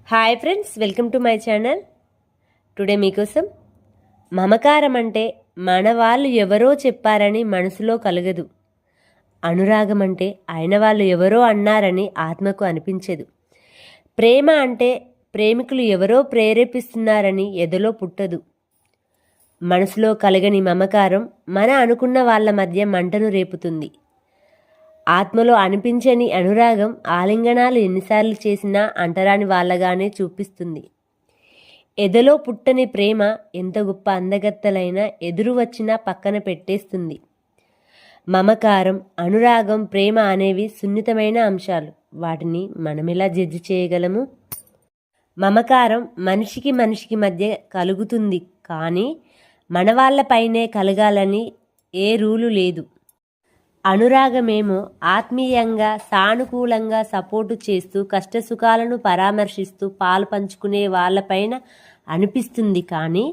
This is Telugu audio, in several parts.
Hi friends, welcome to my channel. Today మీకోసం మమకారం అంటే మన వాళ్ళు ఎవరో చెప్పారని మనసులో కలగదు. అనురాగం అంటే అయిన వాళ్ళు ఎవరో అన్నారని ఆత్మకు అనిపించదు. ప్రేమ అంటే ప్రేమికులు ఎవరో ప్రేరేపిస్తున్నారని ఎదలో పుట్టదు. మనసులో కలగని మమకారం మన అనుకున్న వాళ్ళ మధ్య మంటను రేపుతుంది. ఆత్మలో అనిపించని అనురాగం ఆలింగనాలు ఎన్నిసార్లు చేసినా అంటరాని వాళ్ళగానే చూపిస్తుంది. ఎదలో పుట్టని ప్రేమ ఎంత గొప్ప అందగత్తలైనా ఎదురు వచ్చినా పక్కన పెట్టేస్తుంది. మమకారం, అనురాగం, ప్రేమ అనేవి సున్నితమైన అంశాలు. వాటిని మనమెలా జడ్జి చేయగలము? మమకారం మనిషికి మనిషికి మధ్య కలుగుతుంది, కానీ మన వాళ్ళపైనే కలగాలని ఏ రూలు లేదు. అనురాగమేమో ఆత్మీయంగా, సానుకూలంగా సపోర్టు చేస్తూ, కష్టసుఖాలను పరామర్శిస్తూ పాలు పంచుకునే వాళ్ళపైన అనిపిస్తుంది. కానీ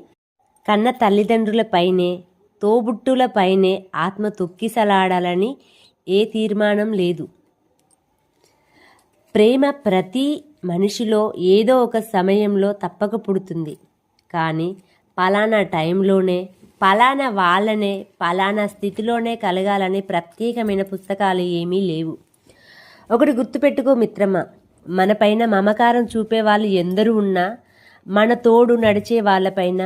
కన్న తల్లిదండ్రులపైనే, తోబుట్టులపైనే ఆత్మ తొక్కిసలాడాలని ఏ తీర్మానం లేదు. ప్రేమ ప్రతి మనిషిలో ఏదో ఒక సమయంలో తప్పక పుడుతుంది. కానీ పలానా టైంలోనే, పలానా వాళ్ళనే, పలానా స్థితిలోనే కలగాలని ప్రత్యేకమైన పుస్తకాలు ఏమీ లేవు. ఒకటి గుర్తుపెట్టుకో మిత్రమా, మనపైన మమకారం చూపే వాళ్ళు ఎందరూ ఉన్నా, మన తోడు నడిచే వాళ్ళపైన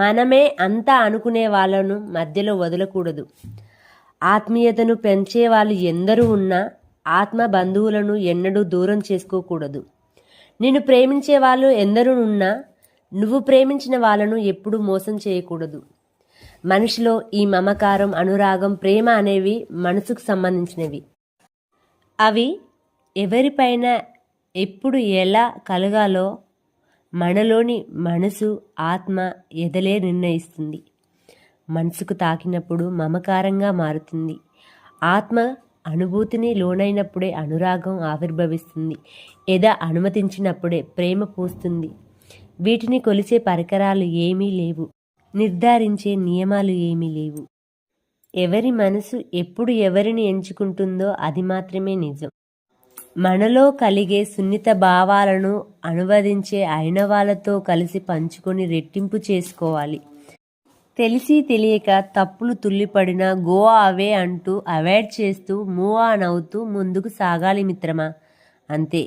మనమే అంతా అనుకునే వాళ్ళను మధ్యలో వదలకూడదు. ఆత్మీయతను పెంచే వాళ్ళు ఎందరూ ఉన్నా, ఆత్మ బంధువులను ఎన్నడూ దూరం చేసుకోకూడదు. నిన్ను ప్రేమించే వాళ్ళు ఎందరూ ఉన్నా, నువ్వు ప్రేమించిన వాళ్ళను ఎప్పుడూ మోసం చేయకూడదు. మనిషిలో ఈ మమకారం, అనురాగం, ప్రేమ అనేవి మనసుకు సంబంధించినవి. అవి ఎవరిపైన ఎప్పుడు ఎలా కలగాలో మనలోని మనసు, ఆత్మ, ఎదలే నిర్ణయిస్తుంది. మనసుకు తాకినప్పుడు మమకారంగా మారుతుంది. ఆత్మ అనుభూతిని లోనైనప్పుడే అనురాగం ఆవిర్భవిస్తుంది. ఎద అనుమతించినప్పుడే ప్రేమ పూస్తుంది. వీటిని కొలిచే పరికరాలు ఏమీ లేవు. నిర్ధారించే నియమాలు ఏమీ లేవు. ఎవరి మనసు ఎప్పుడు ఎవరిని ఎంచుకుంటుందో అది మాత్రమే నిజం. మనలో కలిగే సున్నిత భావాలను అనువదించే అయిన వాళ్ళతో కలిసి పంచుకొని రెట్టింపు చేసుకోవాలి. తెలిసి తెలియక తప్పులు తుల్లిపడినా గో అవే అంటూ అవాయిడ్ చేస్తూ మూవ్ ఆన్ అవుతూ ముందుకు సాగాలి మిత్రమా. అంతే.